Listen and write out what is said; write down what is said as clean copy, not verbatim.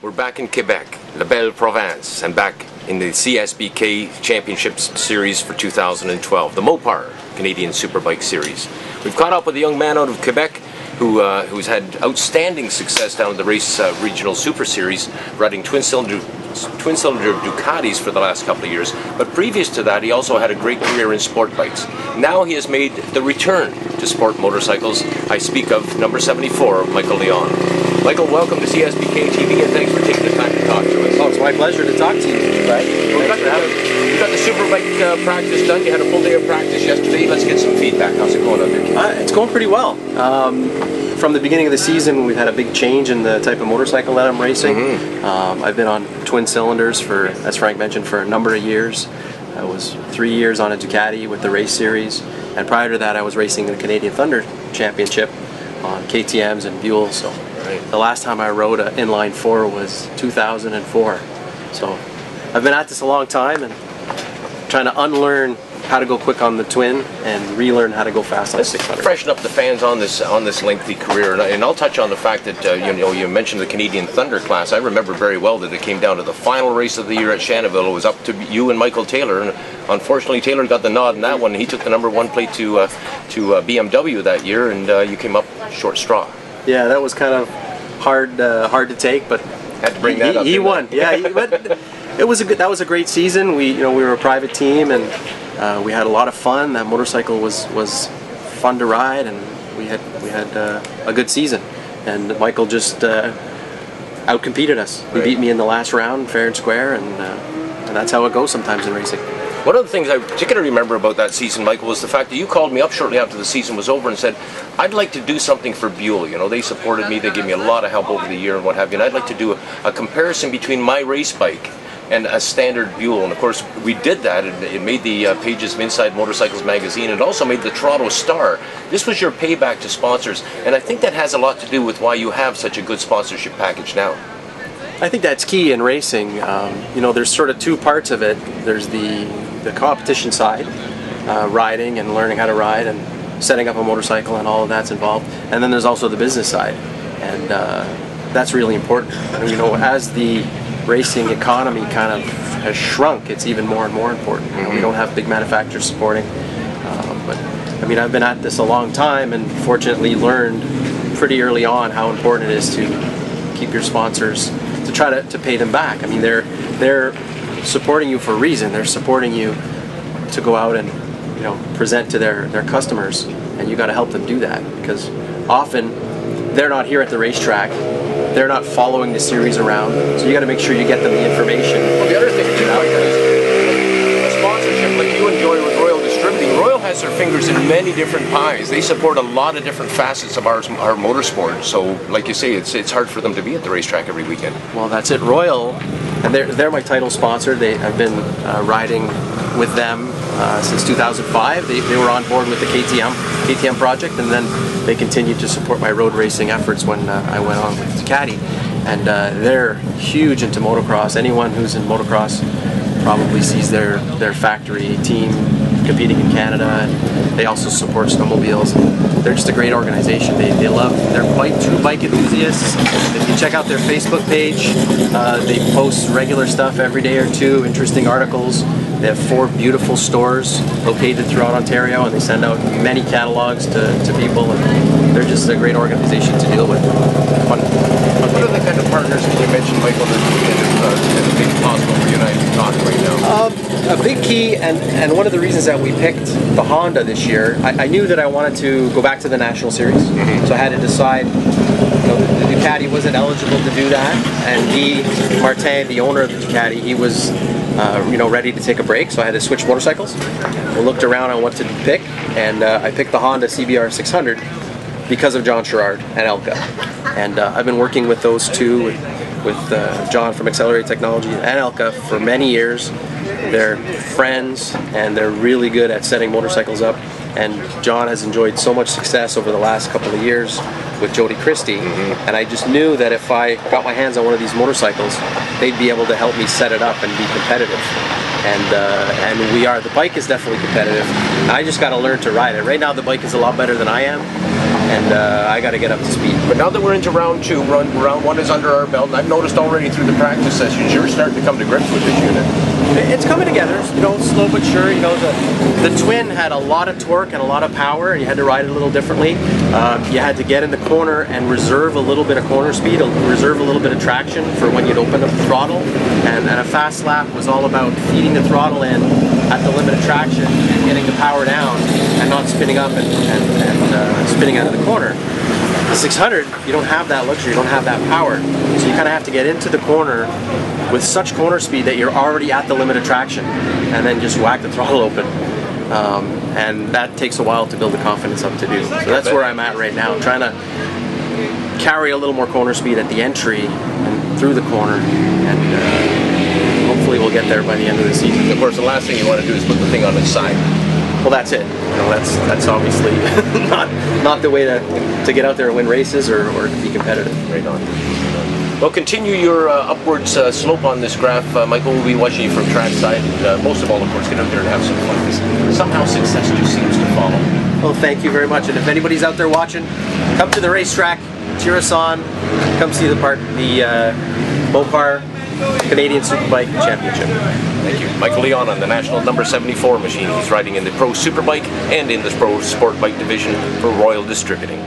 We're back in Quebec, La Belle Province, and back in the CSBK Championships Series for 2012, the Mopar Canadian Superbike Series. We've caught up with a young man out of Quebec who's had outstanding success down at the Race Regional Super Series, riding twin-cylinder Ducatis for the last couple of years. But previous to that, he also had a great career in sport bikes. Now he has made the return to sport motorcycles. I speak of number 74, Michael Leon. Michael, welcome to CSBK TV, and thanks for taking the time to talk to us. Oh, it's my pleasure to talk to you, Brad. We got the Superbike practice done. You had a full day of practice yesterday. Let's get some feedback. How's it going out there? It's going pretty well. From the beginning of the season, we've had a big change in the type of motorcycle that I'm racing. I've been on twin cylinders for, as Frank mentioned, for a number of years. I was 3 years on a Ducati with the race series, and prior to that I was racing in the Canadian Thunder Championship on KTMs and Buell. So the last time I rode an inline 4 was 2004. So I've been at this a long time and trying to unlearn how to go quick on the twin and relearn how to go fast on the 600. Freshen up the fans on this lengthy career, and I'll touch on the fact that you mentioned the Canadian Thunder class. I remember very well that it came down to the final race of the year at Shannonville. It was up to you and Michael Taylor, and unfortunately Taylor got the nod in that one. He took the #1 plate to BMW that year, and you came up short straw. Yeah, that was kind of hard to take, but had to bring that up. He won. Yeah, but it was that was a great season. We were a private team, and we had a lot of fun. That motorcycle was fun to ride, and we had a good season. And Michael just outcompeted us. He beat me in the last round, fair and square, and that's how it goes sometimes in racing. One of the things I particularly remember about that season, Michael, was the fact that you called me up shortly after the season was over and said, I'd like to do something for Buell. They supported me, they gave me a lot of help over the year and what have you, and I'd like to do a comparison between my race bike and a standard Buell. And of course we did that, and it made the pages of Inside Motorcycles magazine, and also made the Toronto Star. This was your payback to sponsors, and I think that has a lot to do with why you have such a good sponsorship package now. I think that's key in racing. There's sort of two parts of it. There's the competition side, riding and learning how to ride and setting up a motorcycle and all of that's involved, and then there's also the business side, and that's really important. As the racing economy kind of has shrunk, it's even more and more important. We don't have big manufacturers supporting, but I mean, I've been at this a long time and fortunately learned pretty early on how important it is to keep your sponsors, to try to pay them back. I mean, they're supporting you for a reason. They're supporting you to go out and present to their customers, and you got to help them do that, because often they're not here at the racetrack. They're not following the series around, so you got to make sure you get them the information. Well, the other thing too, is a sponsorship like you enjoy with Royal Distributing. Royal has their fingers in many different pies. They support a lot of different facets of our motorsport. So, like you say, it's hard for them to be at the racetrack every weekend. Well, that's it. Royal, and they're my title sponsor. I've been riding with them since 2005. They were on board with the KTM project, and then they continued to support my road racing efforts when I went on with Ducati. And they're huge into motocross. Anyone who's in motocross probably sees their factory team competing in Canada, and they also support snowmobiles. They're just a great organization. They're true bike enthusiasts. If you check out their Facebook page, they post regular stuff every day or two, interesting articles. They have 4 beautiful stores located throughout Ontario, and they send out many catalogs to people, and they're just a great organization to deal with. What are the kind of partners that you mentioned, Michael, that make it possible for you and I to talk right now? A big key, and one of the reasons that we picked the Honda this year, I knew that I wanted to go back to the National Series, so I had to decide. The Ducati wasn't eligible to do that, and Martin, the owner of the Ducati, he was ready to take a break, so I had to switch motorcycles. I looked around on what to pick, and I picked the Honda CBR 600 because of John Sherrard and Elka. And I've been working with those two, with John from Accelerate Technology and Elka for many years. They're friends, and they're really good at setting motorcycles up. And John has enjoyed so much success over the last couple of years with Jody Christie, and I just knew that if I got my hands on one of these motorcycles, they'd be able to help me set it up and be competitive. And we are. The bike is definitely competitive. I just got to learn to ride it. Right now the bike is a lot better than I am. and I got to get up to speed. But now that we're into round 2, round 1 is under our belt, and I've noticed already through the practice sessions you're starting to come to grips with this unit. It's coming together, you know, slow but sure. You know, the Twin had a lot of torque and a lot of power, and you had to ride it a little differently. You had to get in the corner and reserve a little bit of corner speed, reserve a little bit of traction for when you'd open up the throttle. And a fast lap was all about feeding the throttle in at the limit of traction and getting the power down and not spinning up and spinning out of the corner. The 600, you don't have that luxury, you don't have that power. So you kind of have to get into the corner with such corner speed that you're already at the limit of traction and then just whack the throttle open. And that takes a while to build the confidence up to do. So that's where I'm at right now, trying to carry a little more corner speed at the entry and through the corner, and hopefully we'll get there by the end of the season. Of course, the last thing you want to do is put the thing on its side. Well, that's it. You know, that's obviously not the way to get out there and win races or to be competitive. Right on. Well, continue your upwards slope on this graph. Michael will be watching you from trackside, and most of all, of course, get out there and have some fun, because somehow success just seems to follow. Well, thank you very much. And if anybody's out there watching, come to the racetrack, cheer us on, come see the Mopar Canadian Superbike Championship. Thank you. Michael Leon on the National number 74 machine. He's riding in the Pro Superbike and in the Pro Sport Bike division for Royal Distributing.